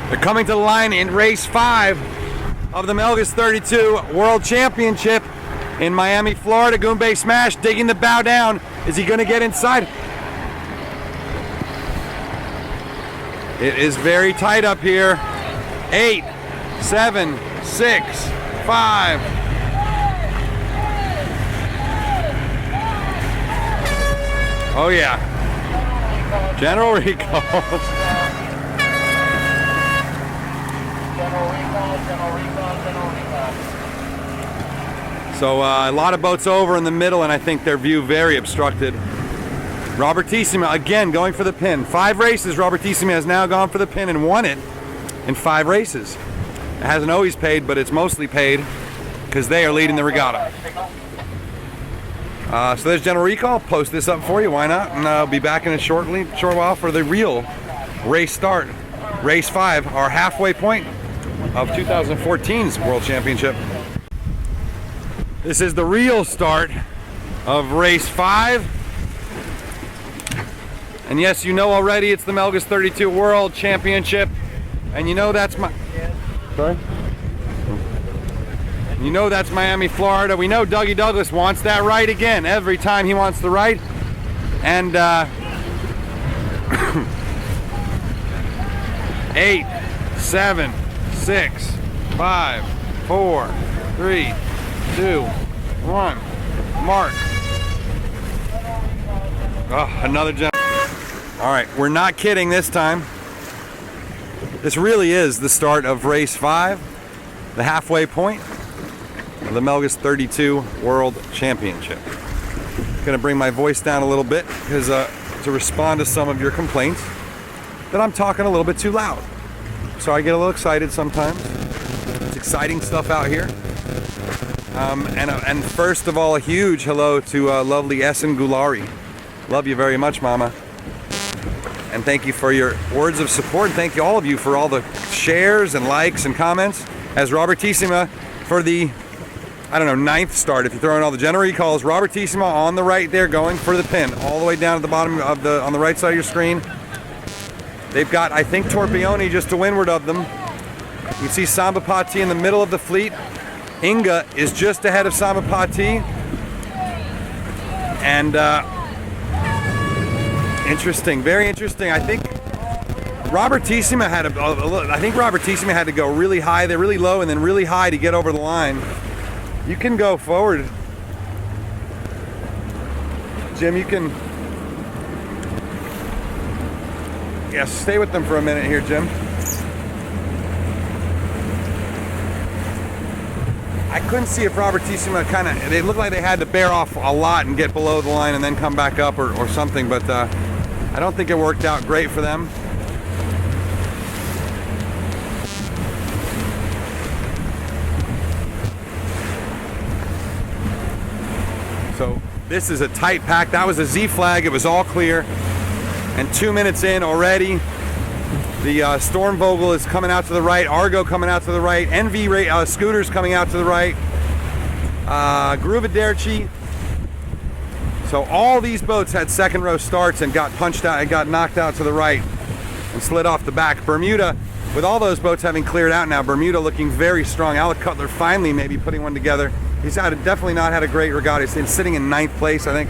They're coming to the line in race 5 of the Melgus 32 World Championship in Miami, Florida. Goombay Smash digging the bow down. Is he going to get inside? It is very tight up here. 8, 7, 6, 5. Oh yeah. General recall. So a lot of boats over in the middle, and I think their view very obstructed. Robertissimo again going for the pin. 5 races. Robertissimo has now gone for the pin and won it in 5 races. It hasn't always paid, but it's mostly paid because they are leading the regatta. So there's General Recall. Post this up for you. Why not? And I'll be back in a short while for the real race start. Race 5, our halfway point of 2014's World Championship. This is the real start of race 5. And yes, you know already it's the Melgus 32 World Championship. And you know that's sorry? You know that's Miami, Florida. We know Dougie Douglas wants that right again every time he wants the right. And 8, 7, 6, 5, 4, 3, 2, 1. Mark. Oh, another jump. All right, we're not kidding this time. This really is the start of race 5, the halfway point of the Melgus 32 World Championship. I'm gonna bring my voice down a little bit because to respond to some of your complaints that I'm talking a little bit too loud. So I get a little excited sometimes. It's exciting stuff out here. And first of all, a huge hello to lovely Essen Gulari. Love you very much, Mama. And thank you for your words of support. And thank you all of you for all the shares and likes and comments. As Robertissimo for the, I don't know, 9th start. If you throw in all the General Recalls, Robertissimo on the right there going for the pin. All the way down at the bottom of on the right side of your screen. They've got, I think, Torpione just to windward of them. You can see Samba Pati in the middle of the fleet. Inga is just ahead of Samba Pati. And interesting, very interesting. I think Robertissimo had Robertissimo had to go really high, they're really low, and then really high to get over the line. You can go forward, Jim. You can, yeah, stay with them for a minute here, Jim. I couldn't see if Robertissimo they looked like they had to bear off a lot and get below the line and then come back up or something, but I don't think it worked out great for them. So this is a tight pack. That was a Z flag. It was all clear. And 2 minutes in already, the Stormvogel is coming out to the right. Argo coming out to the right. NV Scooters coming out to the right. Gruvaderci. So all these boats had second row starts and got punched out and got knocked out to the right and slid off the back. Bermuda, with all those boats having cleared out now, Bermuda looking very strong. Alec Cutler finally maybe putting one together. He's definitely not had a great regatta. He's sitting in 9th place, I think.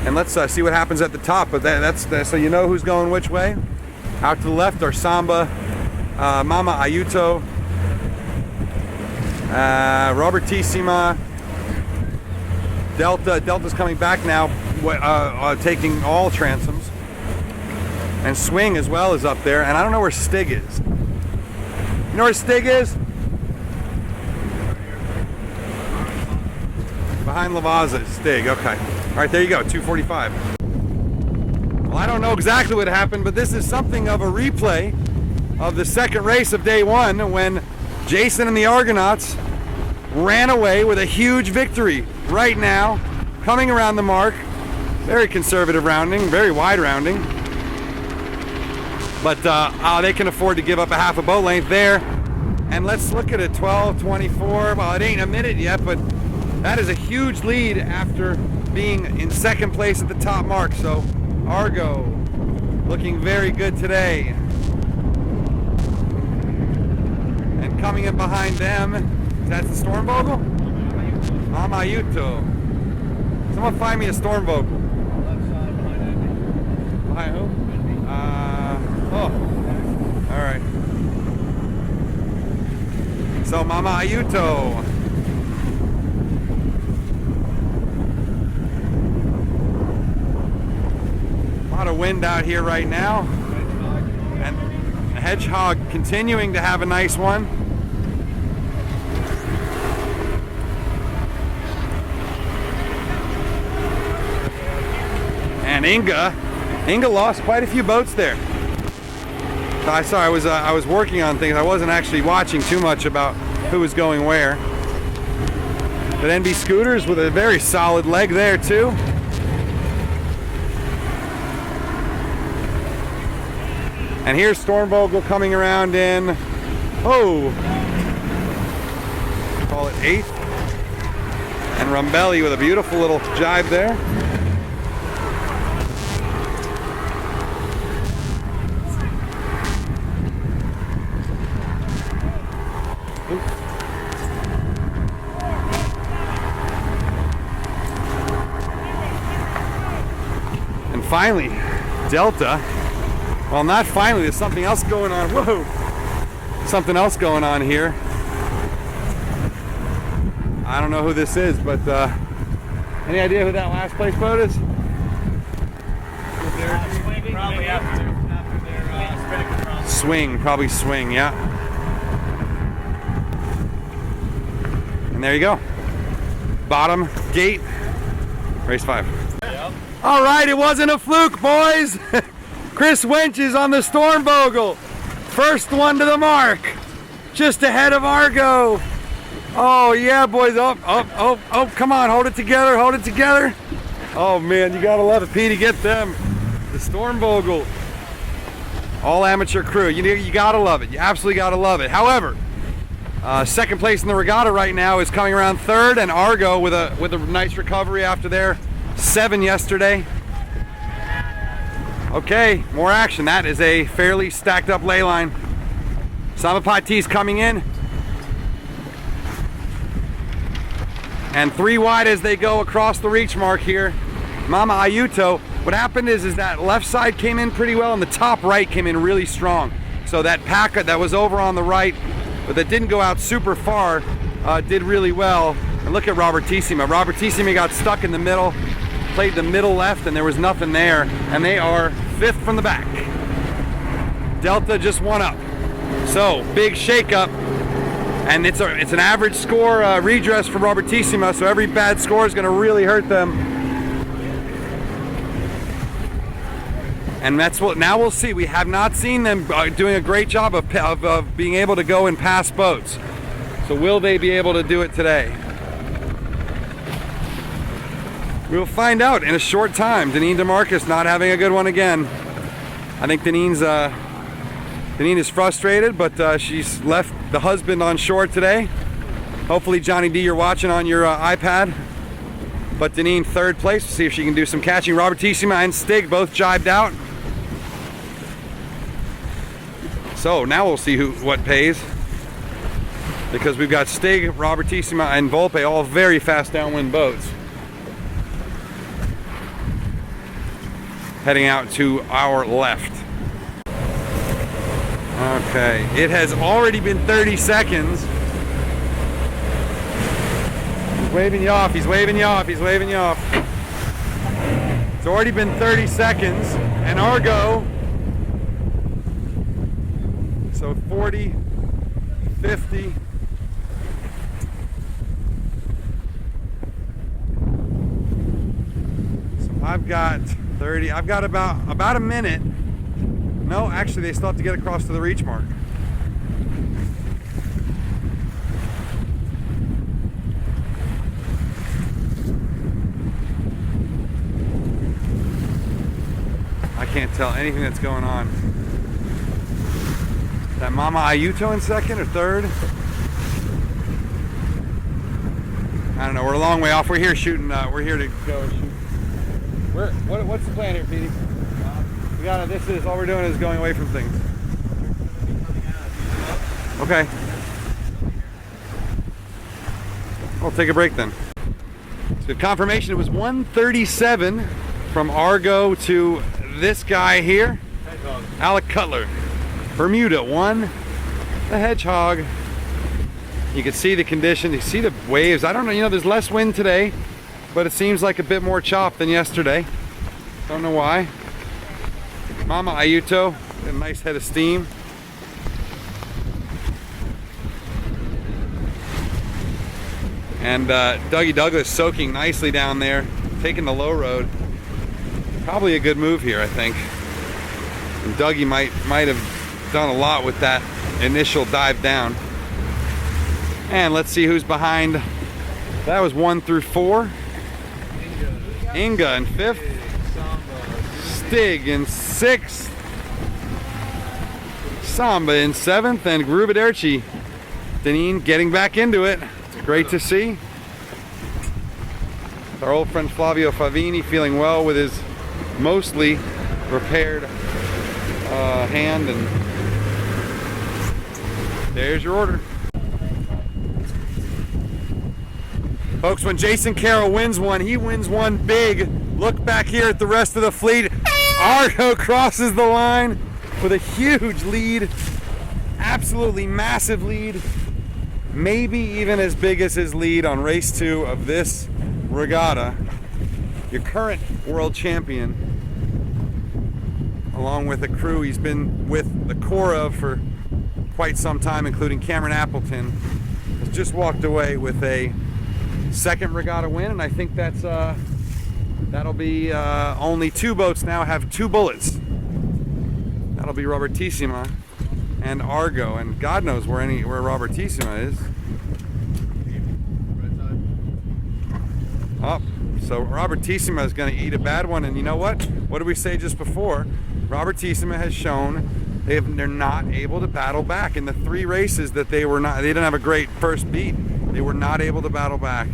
And let's see what happens at the top. But that's so you know who's going which way. Out to the left are Samba, Mama Ayuto, Robertissimo, Delta. Delta's coming back now, taking all transoms. And Swing as well is up there. And I don't know where Stig is. You know where Stig is? Behind Lavazza is Stig, okay. All right, there you go, 245. Well, I don't know exactly what happened, but this is something of a replay of the second race of day 1 when Jason and the Argonauts ran away with a huge victory. Right now, coming around the mark, very conservative rounding, very wide rounding. But they can afford to give up a half a boat length there. And let's look at it, 12:24. Well, it ain't a minute yet, but that is a huge lead after being in second place at the top mark. So Argo, Looking very good today. And coming in behind them, that's the Stormvogel? Mama Ayuto. Someone find me a Stormvogel. Behind who? Oh. Alright. So Mama Ayuto. A lot of wind out here right now. And the Hedgehog continuing to have a nice one. And Inga lost quite a few boats there. I saw I was working on things. I wasn't actually watching too much about who was going where. But NB Scooters with a very solid leg there too. And here's Stormvogel coming around in, oh, call it 8th. And Rumbelli with a beautiful little jibe there. And finally, Delta. Well, not finally, there's something else going on. Whoa! Something else going on here. I don't know who this is, but any idea who that last place boat is? Probably after their spinning across. Swing, probably Swing, yeah. And there you go. Bottom gate, race 5. Yep. All right, it wasn't a fluke, boys. Chris Wench is on the Stormvogel. First one to the mark. Just ahead of Argo. Oh, yeah, boys. Oh, come on. Hold it together. Hold it together. Oh, man, you got to love it. Petey, get them. The Stormvogel. All amateur crew. You got to love it. You absolutely got to love it. However, second place in the regatta right now is coming around 3rd, and Argo with a nice recovery after their 7 yesterday. Okay, more action. That is a fairly stacked up ley line. Samapati's coming in. And 3 wide as they go across the reach mark here. Mama Ayuto. What happened is that left side came in pretty well and the top right came in really strong. So that pack that was over on the right, but that didn't go out super far, did really well. And look at Robertissima. Robertissima got stuck in the middle. Played the middle left and there was nothing there, and they are 5th from the back. Delta just 1 up. So big shakeup, and it's an average score redress for Robertissima, so every bad score is going to really hurt them. And that's what now we'll see. We have not seen them doing a great job of being able to go and pass boats. So will they be able to do it today? We'll find out in a short time. Deneen DeMarcus not having a good one again. I think Deneen is frustrated, but she's left the husband on shore today. Hopefully, Johnny D, you're watching on your iPad. But Deneen 3rd place. We'll see if she can do some catching. Robertissima and Stig both jibed out. So now we'll see what pays. Because we've got Stig, Robertissima, and Volpe, all very fast downwind boats. Heading out to our left. Okay, it has already been 30 seconds. He's waving you off, he's waving you off, he's waving you off. It's already been 30 seconds, and Argo, so 40, 50. So I've got 30, I've got about a minute. No, actually they still have to get across to the reach mark. I can't tell anything that's going on. Is that Mama Ayuto in 2nd or 3rd? I don't know, we're a long way off. We're here shooting, we're here to go shoot. What's the plan here, Petey? We This is all we're doing is going away from things. Okay. We'll take a break then. So confirmation, it was 137 from Argo to this guy here, Alec Cutler. Bermuda won the Hedgehog. You can see the condition, you see the waves. I don't know, you know, there's less wind today, but it seems like a bit more chop than yesterday. Don't know why. Mama Ayuto, a nice head of steam. And Dougie Douglas soaking nicely down there, taking the low road. Probably a good move here, I think. And Dougie might have done a lot with that initial dive down. And let's see who's behind. That was 1 through 4. Inga in 5th. Stig in 6th. Samba in 7th. And Grubaderci, Deneen getting back into it. Great to see. Our old friend Flavio Favini feeling well with his mostly repaired hand. And there's your order. Folks, when Jason Carroll wins one, he wins one big. Look back here at the rest of the fleet. Argo crosses the line with a huge lead. Absolutely massive lead. Maybe even as big as his lead on race 2 of this regatta. Your current world champion, along with a crew he's been with the core of for quite some time, including Cameron Appleton, has just walked away with a 2nd regatta win, and I think that's that'll be only 2 boats now have 2 bullets. That'll be Robertissima and Argo, and God knows where Robertissima is. Oh, so Robertissima is going to eat a bad one, and you know what? What did we say just before? Robertissima has shown they're not able to battle back in the 3 races that they didn't have a great first beat. They were not able to battle back,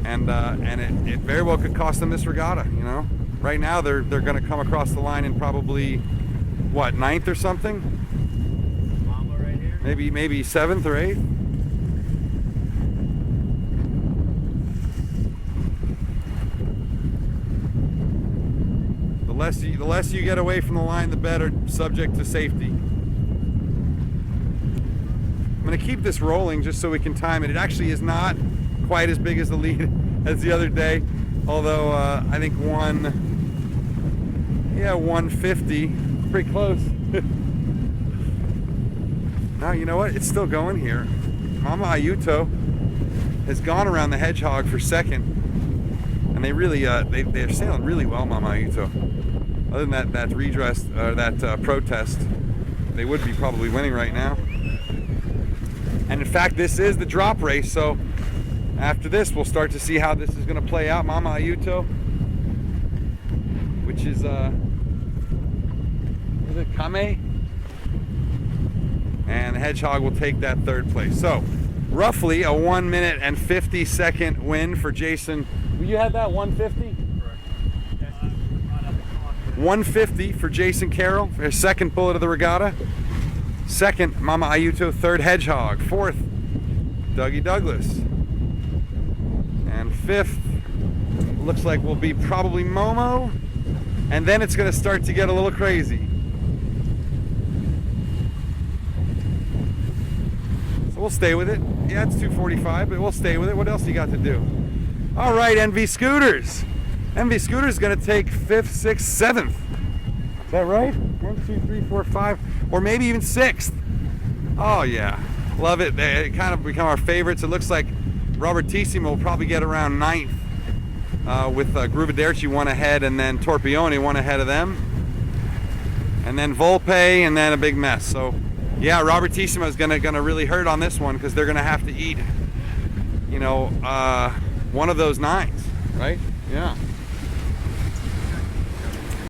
and it very well could cost them this regatta. You know, right now they're going to come across the line in probably what, 9th or something? Mama right here. Maybe 7th or 8th. The less you get away from the line, the better, subject to safety. I'm going to keep this rolling just so we can time it. It actually is not quite as big as the lead as the other day, although I think 150, pretty close. Now, you know what? It's still going here. Mama Ayuto has gone around the Hedgehog for 2nd, and they really they're sailing really well, Mama Ayuto. Other than that redress or that protest, they would be probably winning right now. And in fact, this is the drop race, so after this, we'll start to see how this is going to play out. Mama Ayuto, which is it Kame? And the Hedgehog will take that 3rd place. So, roughly a 1 minute and 50-second win for Jason. You had that 150? 150 for Jason Carroll for his 2nd bullet of the regatta. 2nd, Mama Ayuto. 3rd, Hedgehog. 4th, Dougie Douglas. And 5th, looks like will be probably Momo. And then it's going to start to get a little crazy. So we'll stay with it. Yeah, it's 2:45, but we'll stay with it. What else you got to do? All right, NV Scooters. NV Scooters is going to take 5th, 6th, 7th. Is that right? 1, 2, 3, 4, 5, or maybe even 6th. Oh yeah, love it. They kind of become our favorites. It looks like Robertissima will probably get around 9th with Grubaderci 1 ahead, and then Torpione 1 ahead of them. And then Volpe, and then a big mess. So yeah, Robertissima is gonna really hurt on this one because they're gonna have to eat, you know, one of those 9s, right? Yeah.